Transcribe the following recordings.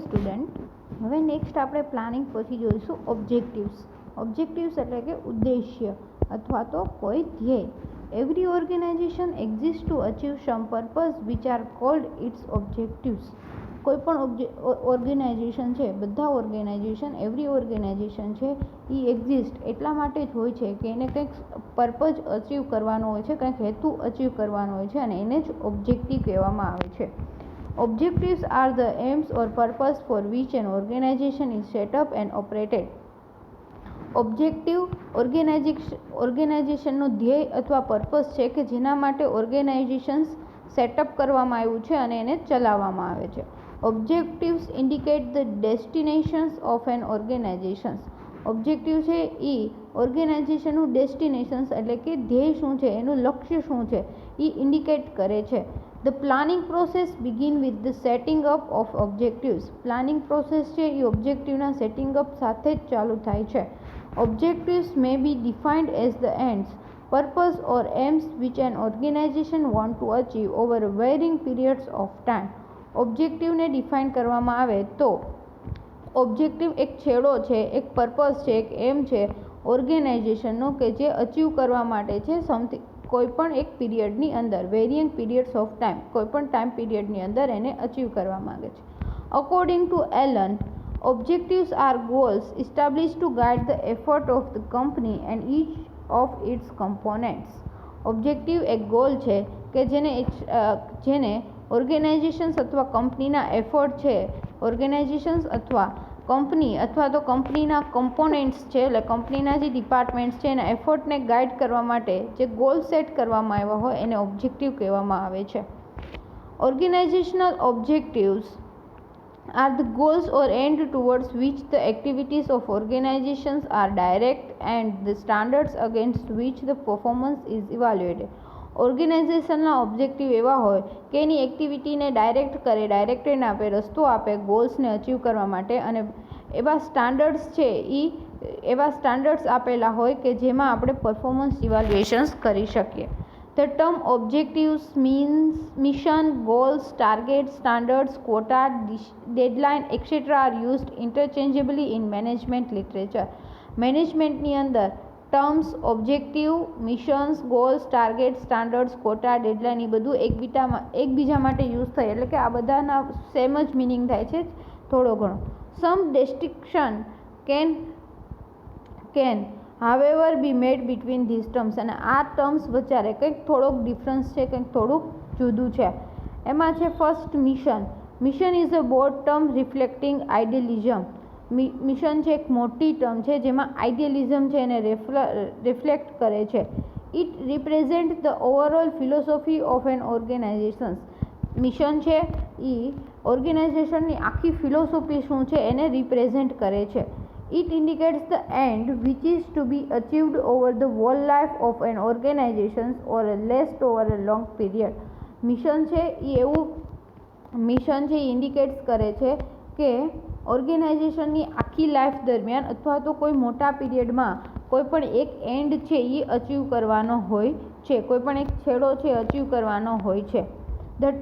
Student, હવે next આપણે planning પછી જોઈશું ઓબ્જેક્ટિવ્સ. ઓબ્જેક્ટિવ્સ એટલે કે ઉદ્દેશ્ય અથવા તો કોઈ ધ્યેય. Every organisation exist to achieve some purpose which are called its objectives. કોઈ પણ ઓર્ગેનાઇઝેશન છે, બધા ઓર્ગેનાઇઝેશન, એવરી ઓર્ગેનાઇઝેશન છે એ એક્ઝિસ્ટ એટલા માટે જ હોય છે કે એને કંઈક પર્પઝ અચીવ કરવાનો હોય છે, કંઈક હેતુ અચીવ કરવાનો હોય છે અને એને જ ઓબ્જેક્ટિવ કહેવામાં આવે છે. Objectives are the aims or purpose for which an organization is set up and operated. Objective ઓર્ગેનાઇઝેશનનો ધ્યેય અથવા પર્પસ છે કે જેના માટે ઓર્ગેનાઇઝેશન સેટઅપ કરવામાં આવ્યું છે અને એને ચલાવવામાં આવે છે. Objectives indicate the destinations of an organisation. Objective છે એ ઓર્ગેનાઇઝેશનનું ડેસ્ટિનેશન્સ એટલે કે ધ્યેય શું છે, એનું લક્ષ્ય શું છે એ ઇન્ડિકેટ કરે છે. The planning process begin with the setting up of objectives. Planning process છે એ ઓબ્જેક્ટિવના સેટિંગ અપ સાથે જ ચાલુ થાય છે. Objectives may be defined as the ends, purpose or aims which an organization want to achieve over varying periods of time. ઓબ્જેક્ટિવને define કરવામાં આવે તો ઓબ્જેક્ટિવ એક છેડો છે, એક પર્પસ છે, એક એમ છે ઓર્ગેનાઇઝેશનનો કે જે અચીવ કરવા માટે છે કોઈપણ એક પીરિયડની અંદર, વેરિયંગ પીરિયડ્સ ઓફ ટાઈમ, કોઈપણ ટાઈમ પીરિયડની અંદર એને અચીવ કરવા માંગે છે. According to Allen, objectives are goals established to guide the effort of the company and each of its components. Objective એક ગોલ છે કે જેને ઓર્ગેનાઇઝેશન્સ અથવા કંપનીના એફર્ટ છે, ઓર્ગેનાઇઝેશન્સ અથવા કંપની અથવા તો કંપનીના કમ્પોનેન્ટ્સ છે એટલે કંપનીના જે ડિપાર્ટમેન્ટ્સ છે એના એફર્ટને ગાઈડ કરવા માટે જે ગોલ સેટ કરવામાં આવ્યા હોય એને ઓબ્જેક્ટિવ કહેવામાં આવે છે. Organisational objectives are the goals or end towards which the activities of organizations are direct and the standards against which the performance is evaluated. ઓર્ગેનાઇઝેશનના ઓબ્જેક્ટિવ એવા હોય કે એની એક્ટિવિટીને ડાયરેક્ટ કરે, ડાયરેક્શન આપે, રસ્તો આપે ગોલ્સને અચીવ કરવા માટે અને એવા સ્ટાન્ડર્ડ્સ છે એવા સ્ટાન્ડર્ડ્સ આપેલા હોય કે જેમાં આપણે પરફોર્મન્સ ઇવાલ્યુએશન્સ કરી શકીએ. The term objectives means mission, goals, targets, standards, quota, deadline, etc. are used interchangeably in management literature. મેનેજમેન્ટની અંદર terms objective, missions, goals, target, standards, quota, deadline એ બધું એકબીજા માટે યુઝ થાય એટલે કે આ બધાના સેમ જ મિનિંગ થાય છે થોડો ઘણો. સમ distinction can however be made between these terms. અને આ ટર્મ્સ વચ્ચે કંઈક થોડોક ડિફરન્સ છે, કંઈક થોડુંક જુદું છે. એમાં છે first mission. Mission is a board term reflecting idealism. Mission છે એક મોટી ટર્મ છે જેમાં આઇડિયલિઝમ છે એને રિફ્લેક્ટ કરે છે. It represent the overall philosophy of an organisation. Mission છે એ ઓર્ગેનાઇઝેશનની આખી ફિલોસોફી શું છે એને રિપ્રેઝેન્ટ કરે છે. It indicates the end which is to be achieved over the whole life of an organization or at least over a long period. Mission છે એ indicates કરે છે કે ઓર્ગેનાઇઝેશનની આખી લાઈફ દરમિયાન અથવા તો કોઈ મોટા પીરિયડમાં કોઈ પણ એક એન્ડ છે એ અચીવ કરવાનો હોય છે, કોઈ પણ એક છેડો છે અચીવ કરવાનો હોય છે. The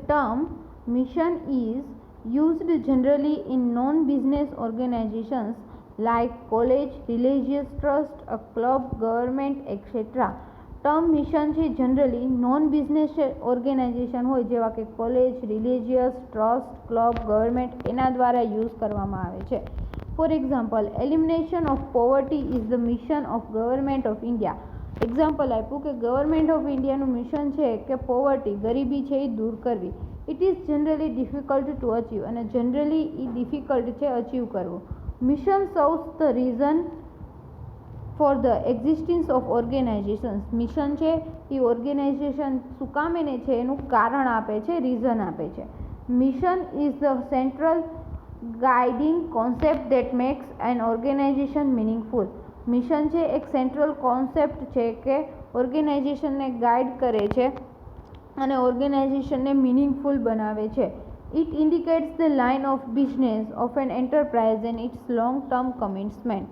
term mission is used generally in non-business organizations like college, religious trust, a club, government, etc. Term mission છે જનરલી નોન બિઝનેસ ઓર્ગેનાઇઝેશન હોય જેવા કે college, religious trust, club, government એના દ્વારા યુઝ કરવામાં આવે છે. For example, elimination of poverty is the mission of government of India. Example આપ્યું કે ગવર્મેન્ટ ઓફ ઇન્ડિયાનું મિશન છે કે પોવર્ટી, ગરીબી છે એ દૂર કરવી. It is generally difficult to achieve અને જનરલી એ ડિફિકલ્ટ છે અચીવ કરવું. Mission serves the reason for the existence of organisation. Mission છે એ ઓર્ગેનાઇઝેશન શું કામ એને છે એનું કારણ આપે છે, રીઝન આપે છે. Mission is the central guiding concept that makes an organization meaningful. Mission છે એક સેન્ટ્રલ કોન્સેપ્ટ છે કે ઓર્ગેનાઇઝેશનને ગાઈડ કરે છે અને ઓર્ગેનાઇઝેશનને મિનિંગફુલ બનાવે છે. It indicates the line of business of an enterprise and its long term commitment.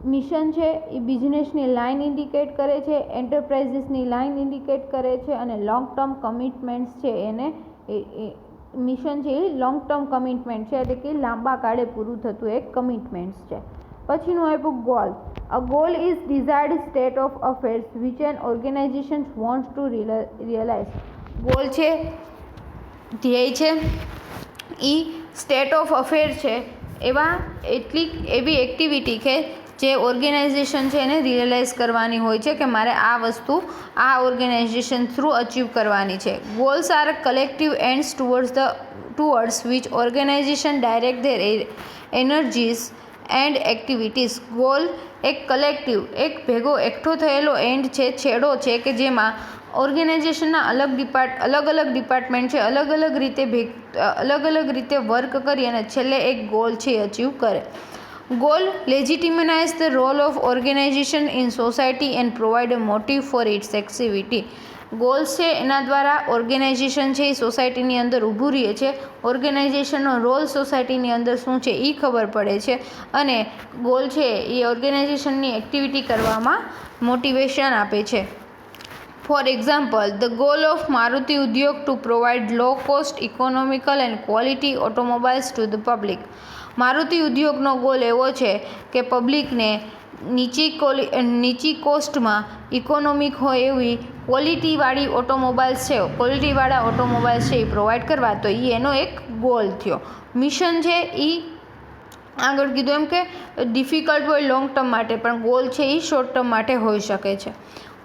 Mission છે એ બિઝનેસની લાઇન ઇન્ડિકેટ કરે છે, એન્ટરપ્રાઇઝીસની લાઇન ઇન્ડિકેટ કરે છે, અને લોંગ ટર્મ કમિટમેન્ટ્સ છે એને મિશન છે એ લોંગ ટર્મ કમિટમેન્ટ છે, એટલે કે લાંબા ગાળે પૂરું થતું એક કમિટમેન્ટ્સ છે. પછીનું આપ્યું goal. A goal is desired state of affairs which an organisation wants to realise. Goal છે, ધ્યેય છે, એ સ્ટેટ ઓફ અફેર છે, એવી એક્ટિવિટી કે જે ઓર્ગેનાઇઝેશન છે એને રિયલાઇઝ કરવાની હોય છે કે મારે આ વસ્તુ આ ઓર્ગેનાઇઝેશન થ્રુ અચીવ કરવાની છે. Goals are collective ends towards which organisation direct their energies and activities. Goal એક કલેક્ટિવ, એક ભેગો એકઠો થયેલો એન્ડ છે, છેડો છે કે જેમાં ઓર્ગેનાઇઝેશનના અલગ અલગ ડિપાર્ટમેન્ટ છે, અલગ અલગ રીતે વર્ક કરી અને છેલ્લે એક ગોલ છે એ અચીવ કરે. Goal legitimize the role of organization in society and provide a motive for its activity. Goals છે એના દ્વારા ઓર્ગેનાઇઝેશન છે એ સોસાયટીની અંદર ઊભું રહે છે, ઓર્ગેનાઇઝેશનનો રોલ સોસાયટીની અંદર શું છે એ ખબર પડે છે, અને ગોલ છે એ ઓર્ગેનાઇઝેશનની એક્ટિવિટી કરવામાં મોટિવેશન આપે છે. For example, the goal of Maruti Udyog to provide low cost, economical and quality automobiles to the public. Maruti ઉદ્યોગનો ગોલ એવો છે કે પબ્લિકને નીચી કોસ્ટમાં ઇકોનોમિક હોય એવી ક્વોલિટીવાળા ઓટોમોબાઇલ્સ છે એ પ્રોવાઈડ કરવા. તો એ એનો એક ગોલ થયો. મિશન છે એ આગળ કીધું એમ કે ડિફિકલ્ટ હોય લોંગ ટર્મ માટે, પણ ગોલ છે એ શોર્ટ ટર્મ માટે હોઈ શકે છે.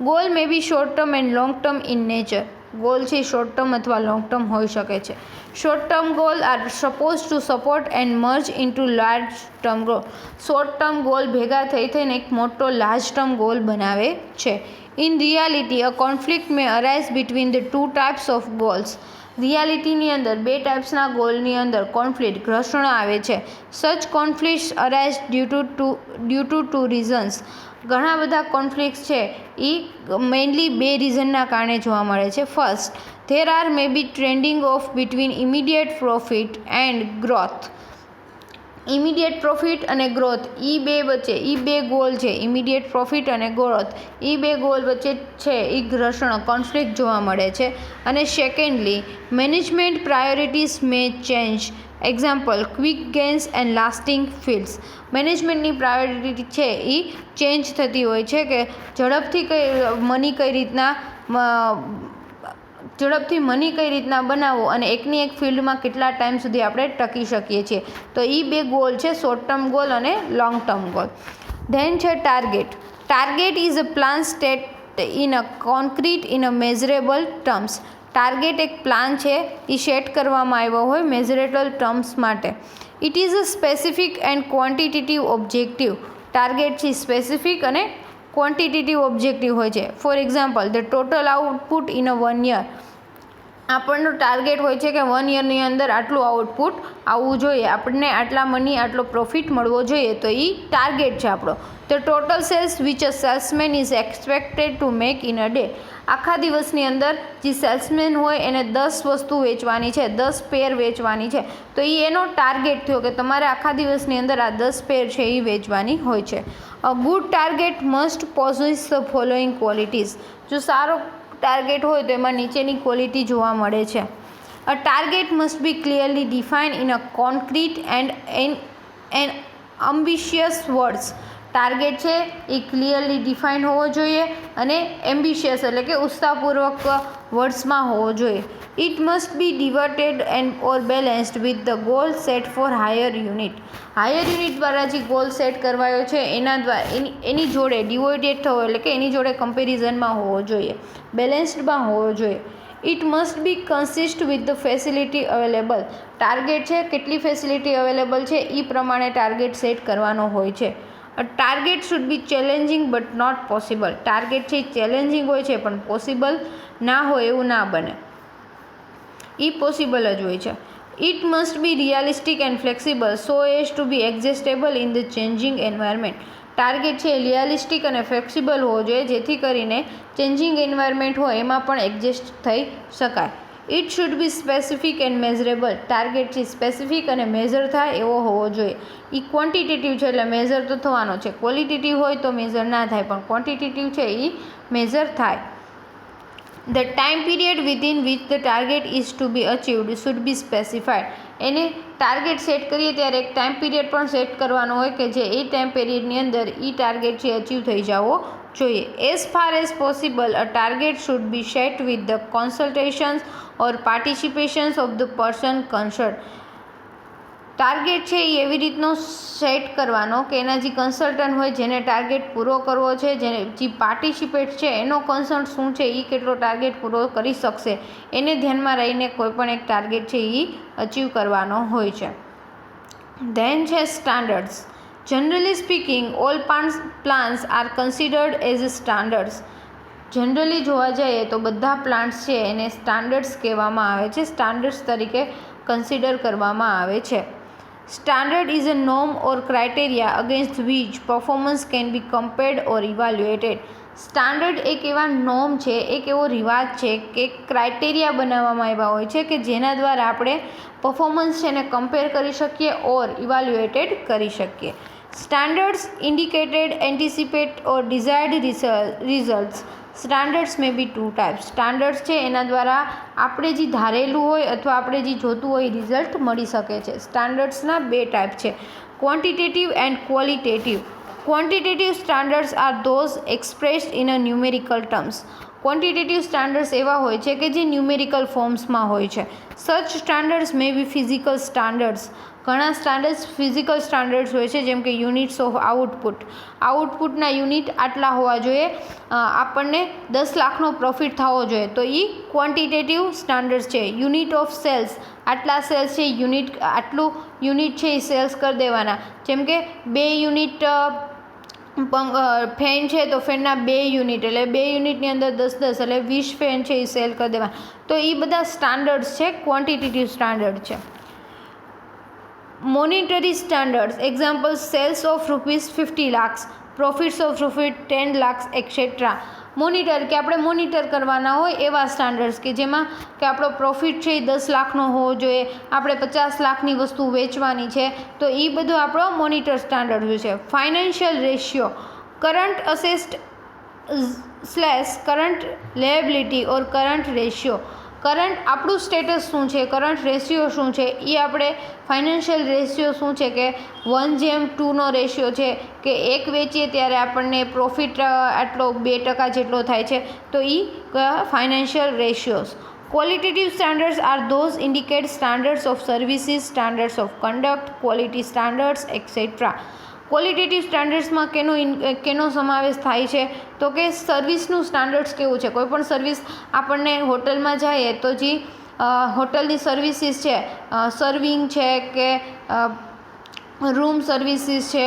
Goal may be short term and long term in nature. Goal છે એ શોર્ટ ટર્મ અથવા લોંગ ટર્મ હોઈ શકે છે. Short term goal are suppose to support and merge into large term goal. Short term goal ભેગા થઈને એક મોટો લાર્જ ટર્મ ગોલ બનાવે છે. In reality a conflict may arise between the two types of goals. રિયાલિટીની અંદર બે ટાઈપ્સના ગોલની અંદર કોન્ફ્લિક્ટ ઘર્ષણ આવે છે. Such conflicts arise due to two reasons. ઘણા બધા કોન્ફ્લિક્ટ્સ છે એ મેઇનલી બે રીઝનના કારણે જોવા મળે છે. First, there are may be trading of between immediate profit and growth. Immediate profit અને ગ્રોથ બે ગોલ છે. ઇમિડિયેટ પ્રોફિટ અને ગ્રોથ બે ગોલ વચ્ચે છે એ ઘર્ષણ કોન્ફ્લિક્ટ જોવા મળે છે. અને secondly, management priorities may change. Example, quick gains and lasting fields. મેનેજમેન્ટની પ્રાયોરિટી છે એ ચેન્જ થતી હોય છે કે ઝડપથી મની કઈ રીતના બનાવવો અને એકની એક ફિલ્ડમાં કેટલા ટાઈમ સુધી આપણે ટકી શકીએ છીએ. તો એ બે ગોલ છે, શોર્ટ ટર્મ ગોલ અને લોંગ ટર્મ ગોલ. ધેન છે target. Target is a plan state in a concrete in a measurable terms. Target એક પ્લાન છે એ સેટ કરવામાં આવ્યો હોય મેઝરેબલ ટર્મ્સ માટે. It is a specific and quantitative objective. Target છે સ્પેસિફિક અને ક્વોન્ટિટેટિવ ઓબ્જેક્ટિવ હોય છે. For example, the total output in a 1 year. આપણનો ટાર્ગેટ હોય છે કે 1 યરની અંદર આટલું આઉટપુટ આવવું જોઈએ, આપણને આટલા મની આટલો પ્રોફિટ મળવો જોઈએ. તો એ ટાર્ગેટ છે આપણો. The total sales which a salesman is expected to make in a day. આખા દિવસની અંદર જે સેલ્સમેન હોય એને 10 વસ્તુ વેચવાની છે, 10 પેર વેચવાની છે. તો એ એનો ટાર્ગેટ થયો કે તમારે આખા દિવસની અંદર આ 10 પેર છે એ વેચવાની હોય છે. A good target must possess the following qualities. જો સારો ટાર્ગેટ હોય તો એમાં નીચેની ક્વોલિટી જોવા મળે છે. A target must be clearly defined in a concrete and ambitious words. Target છે એ ક્લિયરલી ડિફાઇન હોવો જોઈએ અને એમ્બિશિયસ એટલે કે ઉત્સાહપૂર્વક વર્ડ્સમાં હોવો જોઈએ. It must be diverted and or balanced with the goal set for higher unit. Higher unit દ્વારા જે ગોલ સેટ કરવાયો છે એની જોડે ડિવાઇડેડ થવો એટલે કે એની જોડે કમ્પેરિઝનમાં હોવો જોઈએ, બેલેન્સ્ડમાં હોવો જોઈએ. It must B consist with the facility available. Target છે કેટલી ફેસિલિટી અવેલેબલ છે એ પ્રમાણે ટાર્ગેટ સેટ કરવાનો હોય છે. A target should be challenging but not possible. Target છે ચેલેન્જિંગ હોય છે પણ પોસિબલ ના હોય એવું ના બને, એ પોસિબલ જ હોય છે. It must be realistic and flexible so as to be adjustable in the changing environment. Target છે રિયાલિસ્ટિક અને ફ્લેક્સિબલ હોવો જોઈએ જેથી કરીને ચેન્જિંગ એન્વાયરમેન્ટ હોય એમાં પણ એડજસ્ટ થઈ શકાય. It should be specific and measurable. Target છે સ્પેસિફિક અને મેઝર થાય એવો હોવો જોઈએ. એ ક્વોન્ટિટેટિવ છે એટલે મેઝર તો થવાનો છે. ક્વોલિટેટિવ હોય તો મેઝર ના થાય, પણ ક્વોન્ટિટેટિવ છે એ મેઝર થાય. The time period within which the target is to be achieved should be specified. એને ટાર્ગેટ સેટ કરીએ ત્યારે એક ટાઈમ પીરિયડ પણ સેટ કરવાનો હોય કે જે એ ટાઈમ પીરિયડની અંદર એ ટાર્ગેટ છે અચીવ થઈ જવો જોઈએ. As far as possible a target should be set with the consultations or participations of the person concern. Target છે એ એવી રીતનો સેટ કરવાનો કે એના જે કન્સલ્ટન્ટ હોય જેને ટાર્ગેટ પૂરો કરવો છે, જેને જે પાર્ટિસિપેટ છે એનો કન્સર્ન શું છે, એ કેટલો ટાર્ગેટ પૂરો કરી શકશે એને ધ્યાનમાં રહીને કોઈ પણ એક ટાર્ગેટ છે એ અચીવ કરવાનો હોય છે. ધેન છે standards. Generally speaking all plans are considered as standards. Generally જોવા જઈએ તો બધા પ્લાન્ટ્સ છે એને સ્ટાન્ડર્ડ્સ કહેવામાં આવે છે, સ્ટાન્ડર્ડ્સ તરીકે કન્સિડર કરવામાં આવે છે. Standard is a norm or criteria against which performance can be compared or evaluated. Standard એક એવા નોર્મ છે, એક એવો રિવાજ છે કે ક્રાઇટેરિયા બનાવવામાં આવ્યા હોય છે કે જેના દ્વારા આપણે પરફોર્મન્સ છે એને કમ્પેર કરી શકીએ ઓર ઇવાલ્યુએટેડ કરી શકીએ. સ્ટાન્ડર્ડ્સ ઇન્ડિકેટેડ એન્ટિસિપેટ ઓર ડિઝાયર્ડ રિઝલ્ટ્સ. સ્ટાન્ડર્ડ્સ મે બી ટુ ટાઈપ્સ. સ્ટાન્ડર્ડ્સ છે એના દ્વારા આપણે જે ધારેલું હોય અથવા આપણે જે જોતું હોય રિઝલ્ટ મળી શકે છે. સ્ટાન્ડર્ડ્સના બે ટાઈપ છે, quantitative and qualitative. Quantitative standards are those expressed in a numerical terms. Quantitative standards એવા હોય છે કે જે ન્યુમેરિકલ ફોર્મ્સમાં હોય છે. સચ સ્ટાન્ડર્ડ્સ મે બી ફિઝિકલ સ્ટાન્ડર્ડ્સ. ઘણા સ્ટાન્ડર્ડ્સ ફિઝિકલ સ્ટાન્ડર્ડ્સ હોય છે, જેમ કે યુનિટ્સ ઓફ આઉટપુટ. આઉટપુટના યુનિટ આટલા હોવા જોઈએ, આપણને 10 લાખનો પ્રોફિટ થવો જોઈએ તો એ ક્વોન્ટિટેટિવ સ્ટાન્ડર્ડ્સ છે. યુનિટ ઓફ સેલ્સ, આટલા સેલ્સ છે, આટલું યુનિટ છે એ સેલ્સ કરી દેવાના. જેમ કે 2 યુનિટ ફેન છે તો ફેનના 2 યુનિટ એટલે 2 યુનિટની અંદર 10 એટલે 20 ફેન છે એ સેલ કરી દેવા. તો એ બધા સ્ટાન્ડર્ડ્સ છે, ક્વોન્ટિટેટિવ સ્ટાન્ડર્ડ છે. Monetary standards example sales of ₹50 lakhs, profits of ₹10 lakhs etcetera. Monitor કે આપણે મોનિટર કરવાના હોય એવા સ્ટાન્ડર્ડ્સ કે જેમાં કે આપણો પ્રોફિટ છે એ 10 લાખનો હોવો જોઈએ, આપણે 50 લાખની વસ્તુ વેચવાની છે, તો એ બધું આપણો મોનિટર સ્ટાન્ડર્ડ હોય છે. ફાઇનાન્શિયલ રેશિયો, કરંટ અસેસ્ટ / કરંટ લેબિલિટી ઓર કરંટ રેશિયો. કરંટ આપણું સ્ટેટસ શું છે, કરંટ રેશિયો શું છે, એ આપણે ફાઇનાન્શિયલ રેશિયો શું છે કે 1:2નો રેશિયો છે કે 1 વેચીએ ત્યારે આપણને પ્રોફિટ આટલો 2% જેટલો થાય છે, તો એ financial ratios. Qualitative standards are those indicate standards of services, standards of conduct, quality standards etcetera. Qualitative સ્ટાન્ડર્ડ્સમાં કેનો સમાવેશ થાય છે તો કે સર્વિસનું સ્ટાન્ડર્ડ્સ કેવું છે. કોઈ પણ સર્વિસ આપણને હોટલમાં જઈએ તો જે હોટલની સર્વિસીસ છે, સર્વિંગ છે કે રૂમ સર્વિસીસ છે,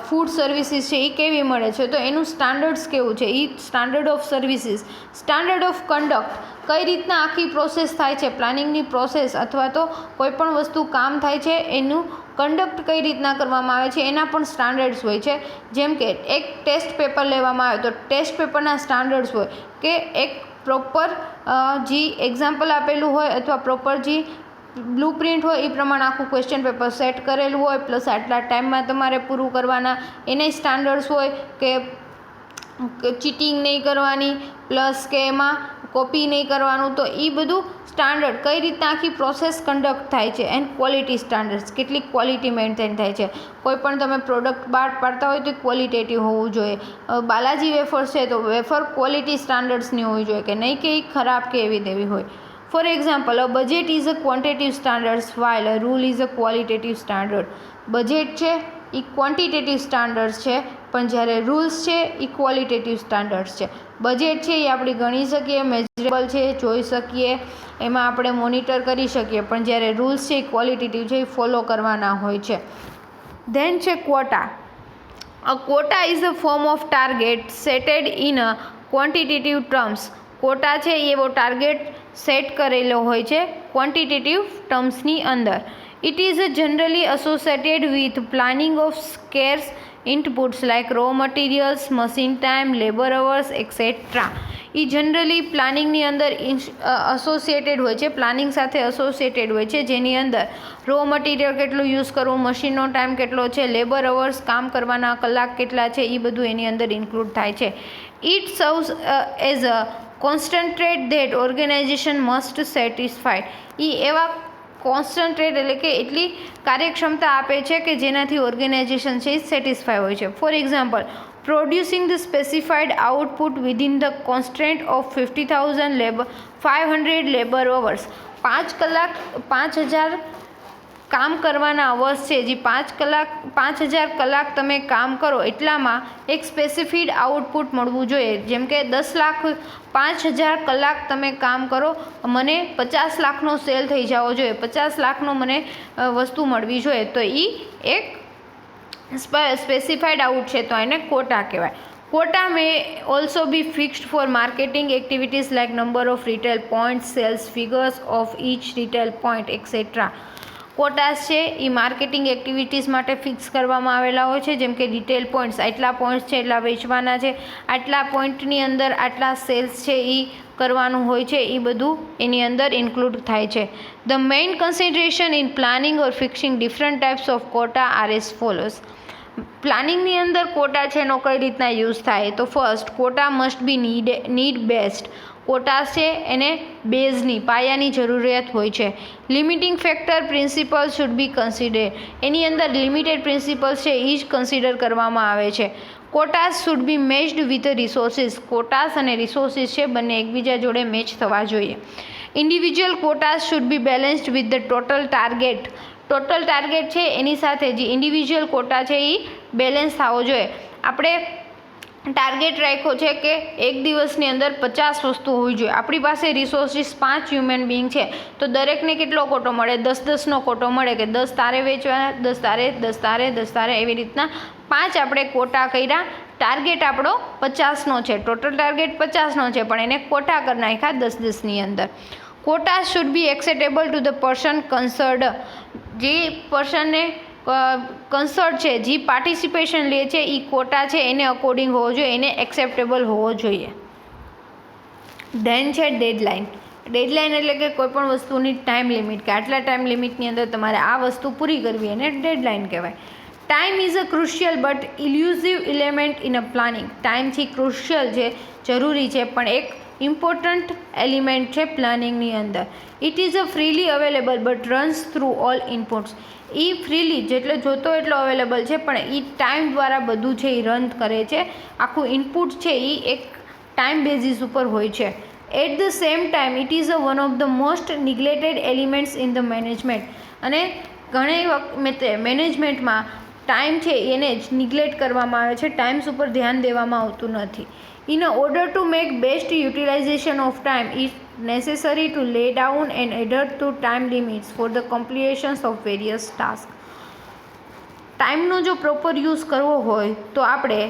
ફૂડ સર્વિસીસ છે, એ કેવી મળે છે તો એનું સ્ટાન્ડર્ડ્સ કેવું છે, એ standard of services. Standard of conduct, કઈ રીતના આખી પ્રોસેસ થાય છે, પ્લાનિંગની પ્રોસેસ અથવા તો કોઈ પણ વસ્તુ કામ થાય છે એનું કન્ડક્ટ કઈ રીતના કરવામાં આવે છે એના પણ સ્ટાન્ડર્ડ્સ હોય છે. જેમ કે એક ટેસ્ટ પેપર લેવામાં આવે તો ટેસ્ટ પેપરના સ્ટાન્ડર્ડ્સ હોય કે એક પ્રોપર જે એક્ઝામ્પલ આપેલું હોય અથવા પ્રોપર જે બ્લુ પ્રિન્ટ હોય એ પ્રમાણે આખું ક્વેશ્ચન પેપર સેટ કરેલું હોય, પ્લસ આટલા ટાઈમમાં તમારે પૂરું કરવાના એને સ્ટાન્ડર્ડ્સ હોય કે ચીટિંગ નહીં કરવાની, પ્લસ કે એમાં કોપી નહીં કરવાનું. તો એ બધું સ્ટાન્ડર્ડ કઈ રીતના આખી પ્રોસેસ કન્ડક્ટ થાય છે. એન્ડ ક્વોલિટી સ્ટાન્ડર્ડ્સ, કેટલી ક્વોલિટી મેન્ટેન થાય છે. કોઈ પણ તમે પ્રોડક્ટ બહાર પાડતા હોય તો ક્વોલિટેટિવ હોવું જોઈએ. બાલાજી વેફર્સ છે તો વેફર ક્વોલિટી સ્ટાન્ડર્ડ્સની હોવી જોઈએ કે નહીં કે એ ખરાબ કે એવી તેવી હોય. For example, a budget is a quantitative standards while a rule is a qualitative standard. Budget છે એ ક્વોન્ટિટેટિવ સ્ટાન્ડર્ડ્સ છે, પણ જ્યારે રૂલ્સ છે એ ક્વોલિટેટિવ સ્ટાન્ડર્ડ્સ છે. બજેટ છે એ આપણે ગણી શકીએ, મેઝરેબલ છે, જોઈ શકીએ, એમાં આપણે મોનિટર કરી શકીએ, પણ જ્યારે રૂલ્સ છે એ ક્વોલિટેટિવ છે, એ ફોલો કરવાના હોય છે. ધેન છે quota. A quota is a form of target setted in a quantitative terms. Quota છે એવો ટાર્ગેટ સેટ કરેલો હોય છે ક્વોન્ટિટેટિવ ટર્મ્સની અંદર. It is generally associated with planning of scarce inputs like raw materials, machine time, labour hours etcetera. એ generally પ્લાનિંગની અંદર એસોસિએટેડ હોય છે, પ્લાનિંગ સાથે એસોસિએટેડ હોય છે, જેની અંદર રો મટીરિયલ કેટલું યુઝ કરવું, મશીનનો ટાઈમ કેટલો છે, લેબર અવર્સ કામ કરવાના કલાક કેટલા છે, એ બધું એની અંદર ઇન્ક્લુડ થાય છે. It serves as a concentrate that organization must satisfied. એ એવા કોન્સન્ટ્રેટ એટલે કે એટલી કાર્યક્ષમતા આપે છે કે જેનાથી ઓર્ગેનાઇઝેશન છે એ સેટિસ્ફાય હોય છે. For example, producing the specified output within the constraint of 500 labor hours. 5,000 કામ કરવાના અવર્સ છે, જે 5,000 કલાક તમે કામ કરો એટલામાં એક સ્પેસિફિડ આઉટપુટ મળવું જોઈએ. જેમ કે 10 લાખ 5,000 કલાક તમે કામ કરો, મને 50 લાખનો સેલ થઈ જવો જોઈએ, 50 લાખનો મને વસ્તુ મળવી જોઈએ, તો એ એક સ્પેસિફાઈડ આઉટ છે, તો એને કોટા કહેવાય. Quota may also be fixed for marketing activities like number of retail points, sales figures of each retail point etcetera. Quotas છે એ માર્કેટિંગ એક્ટિવિટીઝ માટે ફિક્સ કરવામાં આવેલા હોય છે, જેમ કે રિટેલ પોઈન્ટ્સ, આટલા પોઈન્ટ્સ છે એટલા વેચવાના છે, આટલા પોઈન્ટની અંદર આટલા સેલ્સ છે એ કરવાનું હોય છે, એ બધું એની અંદર ઇન્ક્લુડ થાય છે. The main consideration in planning or fixing different types of quota are as follows. પ્લાનિંગની અંદર કોટા છે એનો કઈ રીતના યુઝ થાય, તો first, quota must be need based. Quota છે એને બેઝની પાયાની જરૂરિયાત હોય છે. Limiting factor principle should be consider. એની અંદર લિમિટેડ પ્રિન્સિપલ્સ છે એ જ કન્સિડર કરવામાં આવે છે. Quotas should be matched with resources. Quotas અને રિસોર્સિસ છે બંને એકબીજા જોડે મેચ થવા જોઈએ. Individual quotas should be balanced with the total target. Total target છે એની સાથે જે ઇન્ડિવિજ્યુઅલ કોટા છે એ બેલેન્સ થવો જોઈએ. આપણે ટાર્ગેટ રાખ્યો છે કે એક દિવસની અંદર 50 વસ્તુ હોવી જોઈએ. આપણી પાસે રિસોર્સિસ 5 હ્યુમન બિંગ છે, તો દરેકને કેટલો કોટો મળે? 10-10નો કોટો મળે, કે 10 તારે વેચવાના, 10 તારે, 10 તારે, 10 તારે, એવી રીતના 5 આપણે કોટા કર્યા. ટાર્ગેટ આપણો 50નો છે, ટોટલ ટાર્ગેટ 50નો છે, પણ એને કોટા કરી નાખ્યા 10-10ની અંદર. Quota should be acceptable to the person concerned. જે પર્સનને કન્સર્ટ છે, જે પાર્ટિસિપેશન લે છે, એ કોટા છે એને અકોર્ડિંગ હોવો જોઈએ, એને એક્સેપ્ટેબલ હોવો જોઈએ. ધેન છે ડેડલાઇન. ડેડલાઇન એટલે કે કોઈ પણ વસ્તુની ટાઈમ લિમિટ, કે આટલા ટાઈમ લિમિટની અંદર તમારે આ વસ્તુ પૂરી કરવી, એને ડેડલાઇન કહેવાય. Time is a crucial but elusive element in a planning. Time છે ક્રુશિયલ છે, જરૂરી છે, પણ એક ઇમ્પોર્ટન્ટ એલિમેન્ટ છે પ્લાનિંગની અંદર. It is a freely available but runs through all inputs. A freely જેટલો જોતો એટલો અવેલેબલ છે, પણ એ ટાઈમ દ્વારા બધું છે એ રન કરે છે. આખું ઇનપુટ છે એ એક ટાઈમ બેઝિસ ઉપર હોય છે. At the same time it is a one of the most neglected elements in the management. અને ઘણી વખત મેનેજમેન્ટમાં ટાઈમ છે એને જ નિગ્લેક્ટ કરવામાં આવે છે, ટાઈમ્સ ઉપર ધ્યાન દેવામાં આવતું નથી. In order to make best utilisation of time it necessary to lay down and adhere to time limits for the completions of various tasks. ટાઈમનો જો પ્રોપર યુઝ કરવો હોય તો આપણે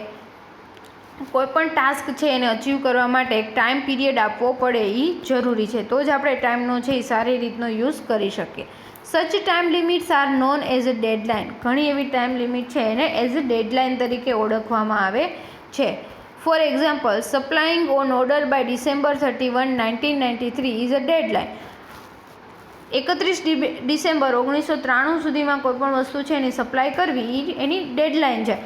કોઈ પણ ટાસ્ક છે એને અચીવ કરવા માટે એક ટાઈમ પીરિયડ આપવો પડે, એ જરૂરી છે, તો જ આપણે ટાઈમનો છે એ સારી રીતનો યુઝ કરી શકીએ. Such time limits are known as a deadline. ઘણી એવી ટાઈમ લિમિટ છે એને એઝ અ ડેડલાઇન તરીકે ઓળખવામાં આવે છે. For example, supplying on order by December 31, 1993 is a deadline. 31 December 1993 સુધીમાં કોઈ પણ વસ્તુ છે એની સપ્લાય કરવી એની ડેડલાઇન છે.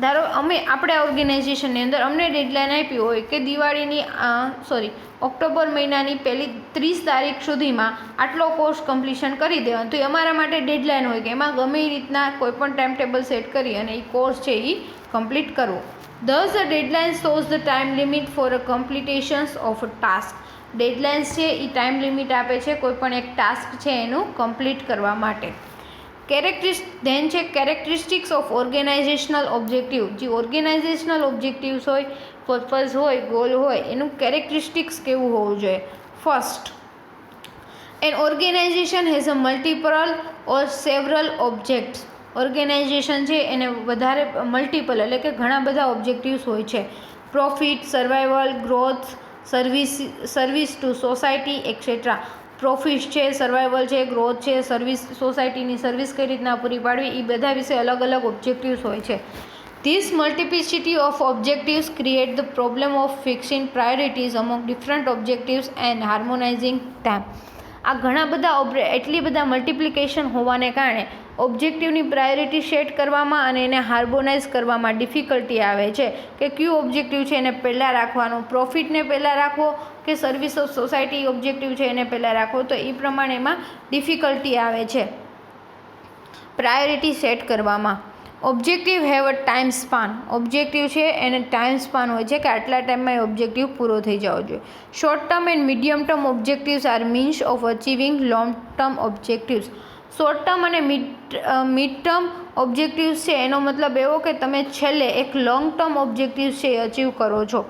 ધારો આપણે ઓર્ગેનાઇઝેશનની અંદર અમને ડેડલાઇન આપી હોય કે દિવાળીની ઓક્ટોબર મહિનાની પહેલી 30 તારીખ સુધીમાં આટલો કોર્સ કમ્પ્લીશન કરી દેવાનો, તો એ અમારા માટે ડેડલાઇન હોય કે એમાં ગમે એ રીતના કોઈ પણ ટાઈમ ટેબલ સેટ કરી અને એ કોર્સ છે એ કમ્પ્લીટ કરવો. Thus, the deadline shows the time limit for a completions of a task. Deadlines છે એ ટાઈમ લિમિટ આપે છે કોઈ પણ એક ટાસ્ક છે એનું કમ્પ્લીટ કરવા માટે. ધેન છે કેરેક્ટરિસ્ટિક્સ ઓફ ઓર્ગેનાઇઝેશનલ ઓબ્જેક્ટિવ. જે ઓર્ગેનાઇઝેશનલ ઓબ્જેક્ટિવ્સ હોય, પર્પઝ હોય, ગોલ હોય, એનું કેરેક્ટરિસ્ટિક્સ કેવું હોવું જોઈએ. First, an organisation has a multiple or several objects. Organisation છે એને વધારે મલ્ટિપલ એટલે કે ઘણા બધા ઓબ્જેક્ટિવ્સ હોય છે. Profit, survival, growth, service two society et cetera. Profit છે, સર્વાઈવલ છે, ગ્રોથ છે, સર્વિસ, સોસાયટીની સર્વિસ કઈ રીતના પૂરી પાડવી, એ બધા વિશે અલગ અલગ ઓબ્જેક્ટિવ્સ હોય છે. This multiplicity of objectives create the problem of fixing priorities among different objectives and harmonizing them. આ ઘણા બધા એટલી બધા મલ્ટિપ્લિકેશન હોવાને કારણે ઓબ્જેક્ટિવની પ્રાયોરિટી સેટ કરવામાં અને એને હાર્મોનાઇઝ કરવામાં ડિફિકલ્ટી આવે છે કે કયું ઓબ્જેક્ટિવ છે એને પહેલાં રાખવાનું, પ્રોફિટને પહેલાં રાખવો કે સર્વિસ ઓફ સોસાયટી ઓબ્જેક્ટિવ છે એને પહેલાં રાખવો, તો એ પ્રમાણે એમાં ડિફિકલ્ટી આવે છે પ્રાયોરિટી સેટ કરવામાં. Objective have a time span. Objective છે એને ટાઈમ સ્પાન હોય છે કે આટલા ટાઈમમાં એ ઓબ્જેક્ટિવ પૂરો થઈ જવો જોઈએ. Short term and medium term objectives are means of achieving long term objectives. Short term અને મિડ ટર્મ ઓબ્જેક્ટિવ્સ છે એનો મતલબ એવો કે તમે છેલ્લે એક લોંગ ટર્મ ઓબ્જેક્ટિવ્સ છે એ અચીવ કરો છો.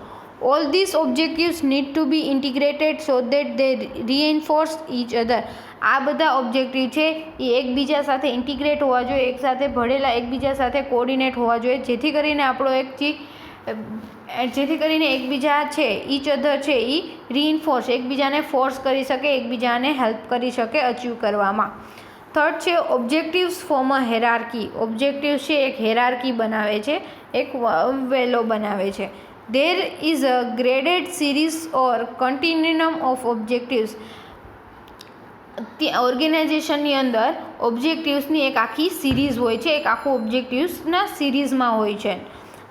All these objectives need to be integrated so that they reinforce each other. આ બધા ઓબ્જેક્ટિવ છે એ એકબીજા સાથે ઇન્ટિગ્રેટ હોવા જોઈએ, એકસાથે ભળેલા, એકબીજા સાથે કોર્ડિનેટ હોવા જોઈએ, જેથી કરીને આપણો જેથી કરીને એકબીજા છે ઈચ અધર છે એ રીઇન્ફોર્સ, એકબીજાને ફોર્સ કરી શકે, એકબીજાને હેલ્પ કરી શકે અચીવ કરવામાં. થર્ડ છે ઓબ્જેક્ટિવ્સ ફોર્મ અ હેરાર્કી. ઓબ્જેક્ટિવ છે એક હેરાર્કી બનાવે છે, એક વેલો બનાવે છે. There is a graded series or continuum of objectives. ઓર્ગેનાઇઝેશનની અંદર ઓબ્જેક્ટિવ્સની એક આખી સિરીઝ હોય છે, એક આખું ઓબ્જેક્ટિવ્સના સિરીઝમાં હોય છે.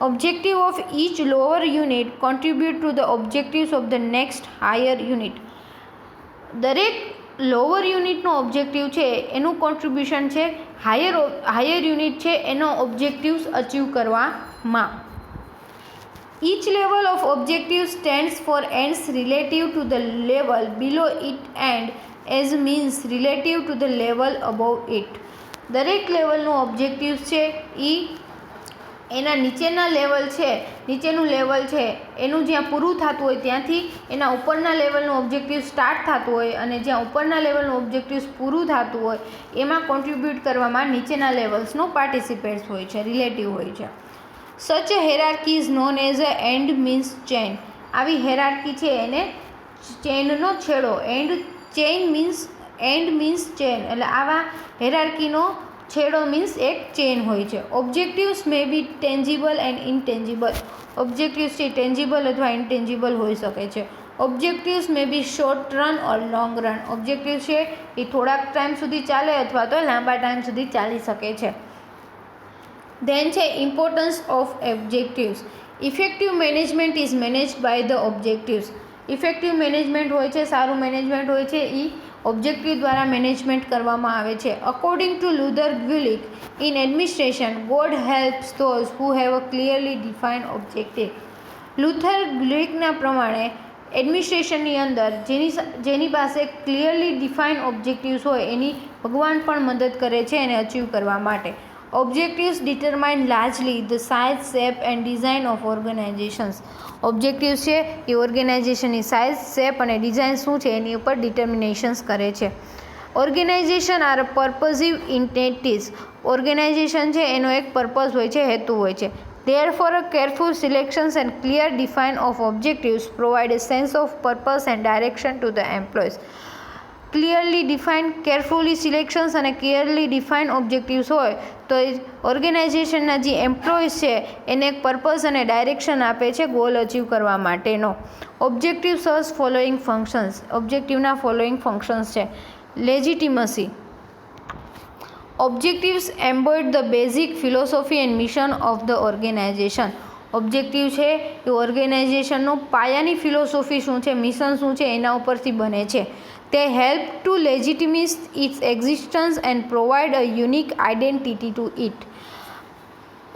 Objective of each lower unit contribute to the objectives of the next higher unit. દરેક લોઅર યુનિટનો ઓબ્જેક્ટિવ છે એનું કોન્ટ્રીબ્યુશન છે હાયર યુનિટ છે એનો ઓબ્જેક્ટિવ્સ અચીવ કરવામાં. Each level of objective stands for ends relative to the level below it and as means relative to the level above it. દરેક લેવલનું objectives છે એ એના નીચેના લેવલ છે, નીચેનું લેવલ છે એનું જ્યાં પૂરું થતું હોય ત્યાંથી એના ઉપરના લેવલનું ઓબ્જેક્ટિવ સ્ટાર્ટ થતું હોય અને જ્યાં ઉપરના લેવલનું ઓબ્જેક્ટિવ્સ પૂરું થતું હોય એમાં કોન્ટ્રીબ્યુટ કરવામાં નીચેના લેવલ્સનો પાર્ટિસિપેટ્સ હોય છે, રિલેટિવ હોય છે. Such a hierarchy is known as a end means chain. આવી હેરાર્કી છે એને ચેનનો છેડો, એન્ડ મીન્સ ચેન, એટલે આવા હેરાર્કીનો છેડો મીન્સ એક ચેન હોય છે. Objectives may be tangible and intangible. Objectives છે ટેન્જિબલ અથવા ઇનટેન્જિબલ હોઈ શકે છે. Objectives may be short run or long run. Objective છે એ થોડાક ટાઈમ સુધી ચાલે અથવા તો લાંબા ટાઈમ સુધી ચાલી શકે છે. Then છે importance of objectives. Effective management is managed by the objectives. Effective management હોય છે, સારું મેનેજમેન્ટ હોય છે એ ઓબ્જેક્ટિવ દ્વારા મેનેજમેન્ટ કરવામાં આવે છે. According to Luther Gulick in administration, God helps those who have a clearly defined objective. Luther ગ્યુલિકના પ્રમાણે એડમિનિસ્ટ્રેશનની અંદર જેની પાસે ક્લિયરલી ડિફાઇન્ડ ઓબ્જેક્ટિવ્સ હોય એની ભગવાન પણ મદદ કરે છે એને અચીવ કરવા માટે. Objectives determine largely the size, shape and design of organizations. Objectives છે એ ઓર્ગેનાઇઝેશનની સાઇઝ, શેપ અને ડિઝાઇન શું છે એની ઉપર ડિટર્મિનેશન્સ કરે છે. Organization are purposive entities. Organization છે એનો એક પર્પઝ હોય છે, હેતુ હોય છે. Therefore, a careful selections and clear define of objectives provide a sense of purpose and direction to the employees. Clearly defined, carefully selections અને ક્લિયરલી ડિફાઇન્ડ ઓબ્જેક્ટિવ્સ હોય તો ઓર્ગેનાઇઝેશનના જે એમ્પ્લોઈઝ છે એને એક પર્પઝ અને ડાયરેક્શન આપે છે ગોલ અચીવ કરવા માટેનો. Objective serves following functions. ઓબ્જેક્ટિવના ફોલોઈંગ ફંક્શન્સ છે. Legitimacy. Objectives embody the basic philosophy and mission of the organization. Objective છે એ ઓર્ગેનાઇઝેશનનું પાયાની ફિલોસોફી શું છે, મિશન શું છે એના ઉપરથી બને છે. They help to legitimize its existence and provide a unique identity to it.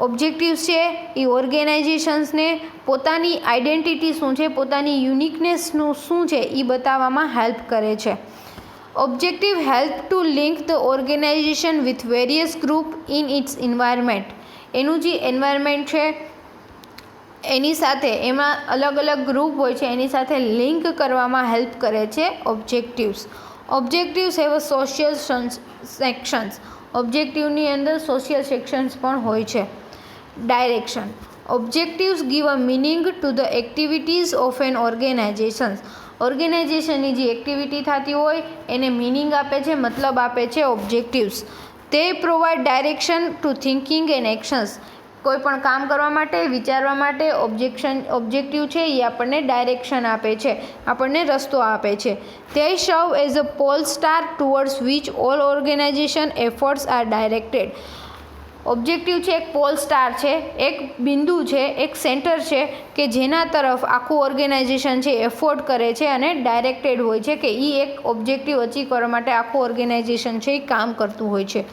Objectives છે એ ઓર્ગેનાઇઝેશન્સને પોતાની આઇડેન્ટિટી શું છે, પોતાની યુનિકનેસનું શું છે એ બતાવવામાં હેલ્પ કરે છે. Objective help to link the organisation with various group in its environment. એનું જે એન્વાયરમેન્ટ છે એની સાથે એમાં અલગ અલગ ગ્રુપ હોય છે એની સાથે લિંક કરવામાં હેલ્પ કરે છે objectives. Objectives have a social sections. ઓબ્જેક્ટિવની અંદર સોશિયલ સેક્શન્સ પણ હોય છે. Direction. Objectives give a meaning to the activities of an organization. ઓર્ગેનાઇઝેશનની જે એક્ટિવિટી થતી હોય એને મિનિંગ આપે છે, મતલબ આપે છે ઓબ્જેક્ટિવ્સ. તે provide direction to thinking and actions. કોઈ પણ કામ કરવા માટે, વિચારવા માટે ઓબ્જેક્ટિવ છે એ આપણને ડાયરેક્શન આપે છે, આપણને રસ્તો આપે છે. They serve as a pole star towards which all organization efforts are directed. Objective છે એક પોલ સ્ટાર છે, એક બિંદુ છે, એક સેન્ટર છે કે જેના તરફ આખું ઓર્ગેનાઇઝેશન છે એફોર્ટ કરે છે અને ડાયરેક્ટેડ હોય છે કે એ એક ઓબ્જેક્ટિવ અચીવ કરવા માટે આખું ઓર્ગેનાઇઝેશન છે એ કામ કરતું હોય છે.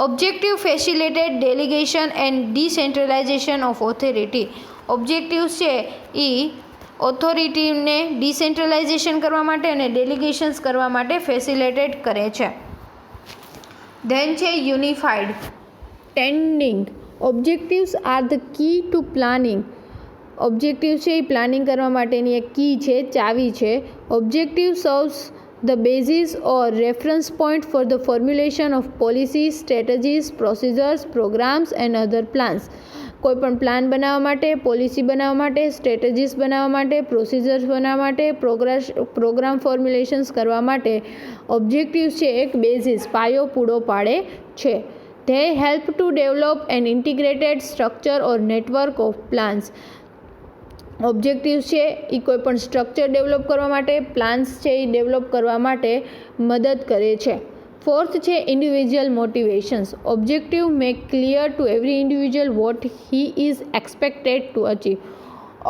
Objective facilitate delegation and decentralisation of authority. Objective છે એ ઓથોરિટીને ડિસેન્ટ્રલાઇઝેશન કરવા માટે અને ડેલિગેશન્સ કરવા માટે ફેસિલિટેટ કરે છે. ધેન છે unified tending. Objectives are the key to planning. Objective છે એ પ્લાનિંગ કરવા માટેની એક કી છે, ચાવી છે. Objective serves the basis or reference point for the formulation of policies, strategies, procedures, programs and other plans. કોઈ પણ પ્લાન બનાવવા માટે, પોલિસી બનાવવા માટે, સ્ટ્રેટેજીસ બનાવવા માટે, પ્રોસિજર્સ બનાવવા માટે, પ્રોગ્રામ ફોર્મ્યુલેશન્સ કરવા માટે ઓબ્જેક્ટિવ્સ છે એક બેઝિસ, પાયો પૂરો પાડે છે. They help to develop an integrated structure or network of plans. Objectives છે એ કોઈ પણ સ્ટ્રક્ચર ડેવલપ કરવા માટે, પ્લાન્સ છે એ ડેવલપ કરવા માટે મદદ કરે છે. ફોર્થ છે individual motivations. Objective make clear to every individual what he is expected to achieve.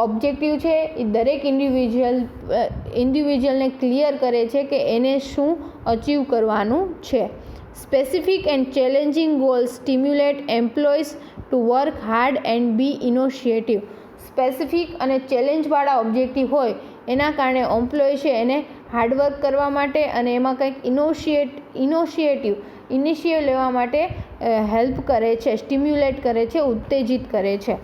Objective છે એ દરેક ઇન્ડિવિજ્યુઅલને ક્લિયર કરે છે કે એને શું અચીવ કરવાનું છે. Specific and challenging goals stimulate employees to work hard and be initiative. Specific અને ચેલેન્જવાળા ઓબ્જેક્ટિવ હોય એના કારણે એમ્પ્લોય છે એને હાર્ડવર્ક કરવા માટે અને એમાં કંઈક ઇનિશિયેટિવ લેવા માટે હેલ્પ કરે છે, સ્ટિમ્યુલેટ કરે છે, ઉત્તેજિત કરે છે.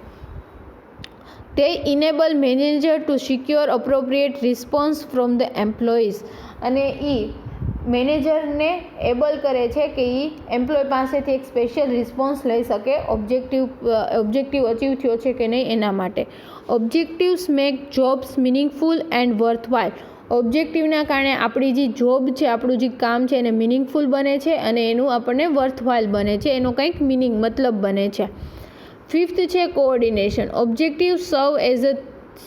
તે enable manager to secure appropriate response from the employees. અને એ મેનેજરને એબલ કરે છે કે એ એમ્પ્લોય પાસેથી એક સ્પેશિયલ રિસ્પોન્સ લઈ શકે ઓબ્જેક્ટિવ અચીવ થયો છે કે નહીં એના માટે. Objectives make jobs meaningful and worthwhile. ઓબ્જેક્ટિવના કારણે આપણી જે જોબ છે, આપણું જે કામ છે એને મિનિંગફુલ બને છે અને એનું આપણને વર્થવાઇલ બને છે, એનો કંઈક મતલબ બને છે. ફિફ્થ છે coordination. Objective serve as a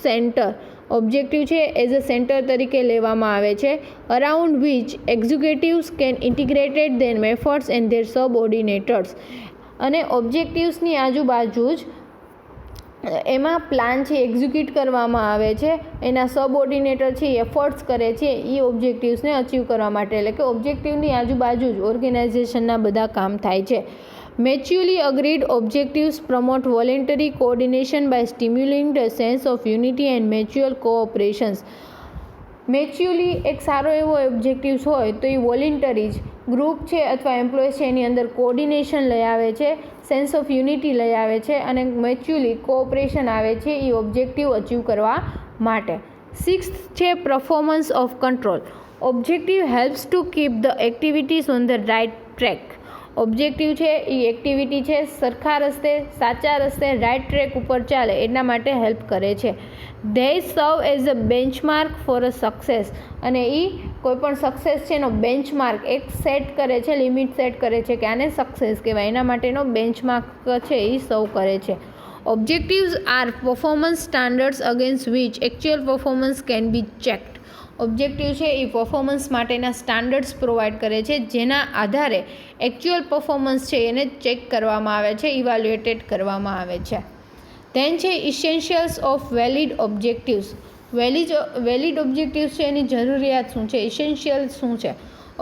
centre. Objective છે એઝ અ સેન્ટર તરીકે લેવામાં આવે છે, around which executives can integrated their efforts and their subordinators. અને ઓબ્જેક્ટિવ્સની આજુબાજુ જ એમાં પ્લાન છે એક્ઝિક્યુટ કરવામાં આવે છે, એના સબઓર્ડિનેટર છે એફર્ટ્સ કરે છે એ ઓબ્જેક્ટિવ્સને અચીવ કરવા માટે. એટલે કે ઓબ્જેક્ટિવની આજુબાજુ જ ઓર્ગેનાઇઝેશનના બધા કામ થાય છે. Mutually agreed objectives promote voluntary coordination by stimulating the sense of unity and mutual cooperation. મેચ્યુઅલી એક સારો એવો ઓબ્જેક્ટિવ્સ હોય તો એ વોલેન્ટરી જ ગ્રુપ છે અથવા એમ્પ્લોય છે એની અંદર કોઓર્ડિનેશન લઈ આવે છે, સેન્સ ઓફ યુનિટી લઈ આવે છે અને મેચ્યુઅલી કોઓપરેશન આવે છે એ ઓબ્જેક્ટિવ અચીવ કરવા માટે. સિક્સ્થ છે performance of control. Objective helps to keep the activities on the right track. Objective છે એ એક્ટિવિટી છે સરખા રસ્તે, સાચા રસ્તે, રાઇટ ટ્રેક ઉપર ચાલે એના માટે હેલ્પ કરે છે. ધે સર્વ as a benchmark for a success. અને એ કોઈપણ સક્સેસ છે એનો બેન્ચમાર્ક એક સેટ કરે છે, લિમિટ સેટ કરે છે કે આને સક્સેસ કહેવાય, એના માટેનો બેન્ચમાર્ક છે એ સર્વ કરે છે. Objectives are performance standards against which actual performance can be checked. Objective છે એ પરફોર્મન્સ માટેના સ્ટાન્ડર્ડ્સ પ્રોવાઈડ કરે છે જેના આધારે એકચ્યુઅલ પરફોર્મન્સ છે એને ચેક કરવામાં આવે છે, ઇવાલ્યુએટેડ કરવામાં આવે છે. ધેન છે essentials of valid objectives. Valid objectives છે એની જરૂરિયાત શું છે, ઇસેન્શિયલ શું છે.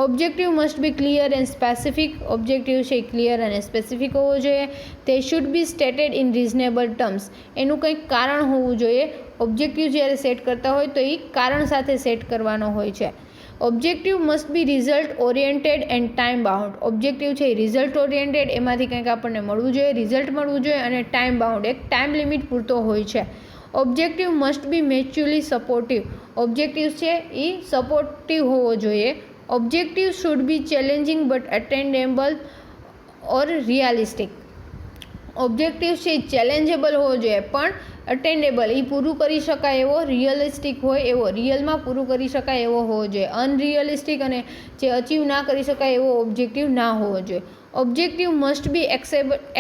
Objective must be clear and specific. Objective છે ક્લિયર અને સ્પેસિફિક હોવો જોઈએ. તે should be stated in reasonable terms. એનું કંઈક કારણ હોવું જોઈએ. ઓબ્જેક્ટિવ જ્યારે સેટ કરતા હોય તો એ કારણ સાથે સેટ કરવાનો હોય છે. ઓબ્જેક્ટિવ મસ્ટ બી result oriented end time bound. Objective છે એ રિઝલ્ટ ઓરિએન્ટેડ, એમાંથી કંઈક આપણને મળવું જોઈએ, રિઝલ્ટ મળવું જોઈએ અને ટાઈમ બાઉન્ડ, એક ટાઈમ લિમિટ પૂરતો હોય છે. Objective must be mutually supportive. Objective છે એ સપોર્ટિવ હોવો જોઈએ. Objective should be challenging but attainable or realistic. Objective છે એ ચેલેન્જેબલ હોવો જોઈએ પણ અટેન્ડેબલ, એ પૂરું કરી શકાય એવો, રિયલિસ્ટિક હોય એવો, રિયલમાં પૂરું કરી શકાય એવો હોવો જોઈએ. અનરિયલિસ્ટિક અને જે અચીવ ના કરી શકાય એવો ઓબ્જેક્ટિવ ના હોવો જોઈએ. Objective must be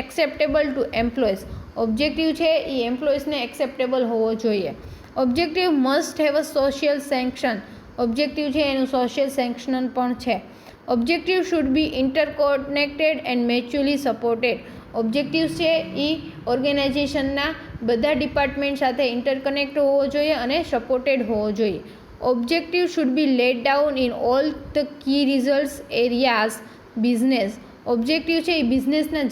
acceptable to employees. Objective છે એ એમ્પ્લોઈઝને એક્સેપ્ટેબલ હોવો જોઈએ. Objective must have a social sanction. Objective છે એનું સોશિયલ સેન્ક્શન પણ છે. Objective should be interconnected and mutually supported. Objective છે એ ઓર્ગેનાઇઝેશનના બધા ડિપાર્ટમેન્ટ સાથે ઇન્ટરકનેક્ટ હોવો જોઈએ અને સપોર્ટેડ હોવો જોઈએ. Objective should be laid down in all the key results areas business. Objective છે એ બિઝનેસમાં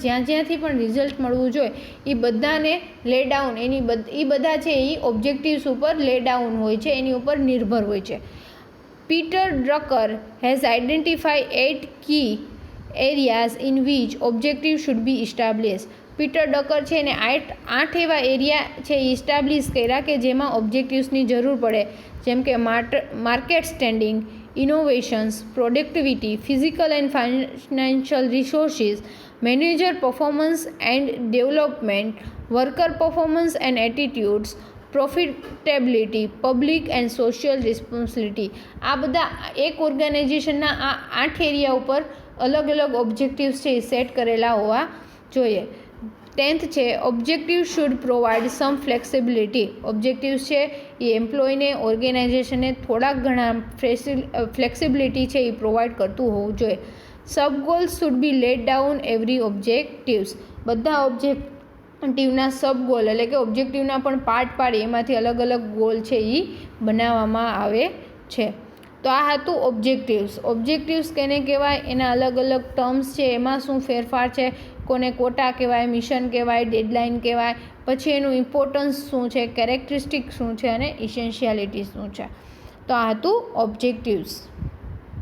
જ્યાંથી પણ રિઝલ્ટ મળવું જોઈએ એ બધાને લે ડાઉન એ બધા છે એ ઓબ્જેક્ટિવ્સ ઉપર લે ડાઉન હોય છે, એની ઉપર નિર્ભર હોય છે. Peter Drucker has identify 8 key areas in which objective should be establish. Peter Drucker છે એને 8 એવા એરિયા છે એ ઇસ્ટાબ્લિશ કર્યા કે જેમાં ઓબ્જેક્ટિવ્સની જરૂર પડે, જેમ કે market standing, innovations, productivity, physical and financial resources, manager performance and development, worker performance and એટીટ્યુડ્સ, profitability, public and social responsibility. આ બધા એક ઓર્ગેનાઇઝેશનના આ 8 એરિયા ઉપર અલગ અલગ ઓબ્જેક્ટિવ્સ છે એ સેટ કરેલા હોવા જોઈએ. 10th છે objective should provide some flexibility. Objectives છે એ એમ્પ્લોયને ઓર્ગેનાઇઝેશનને થોડાક ઘણા ફ્લેક્સિબિલિટી છે એ પ્રોવાઈડ કરતું હોવું જોઈએ. Sub goals should be laid down every objectives. બધા ઓબ્જેક્ટિવના સબ ગોલ એટલે કે ઓબ્જેક્ટિવના પણ પાર્ટ પાડી એમાંથી અલગ અલગ ગોલ છે એ બનાવવામાં આવે છે. તો આ હતું ઓબ્જેક્ટિવ્સ. ઓબ્જેક્ટિવ્સ કેને કહેવાય, એના અલગ અલગ ટર્મ્સ છે, એમાં શું ફેરફાર છે, કોને કોટા કહેવાય, મિશન કહેવાય, ડેડલાઇન કહેવાય, પછી એનું ઇમ્પોર્ટન્સ શું છે, કેરેક્ટરિસ્ટિક શું છે અને ઇસેન્શિયાલિટી શું છે. તો આ હતું ઓબ્જેક્ટિવ્સ.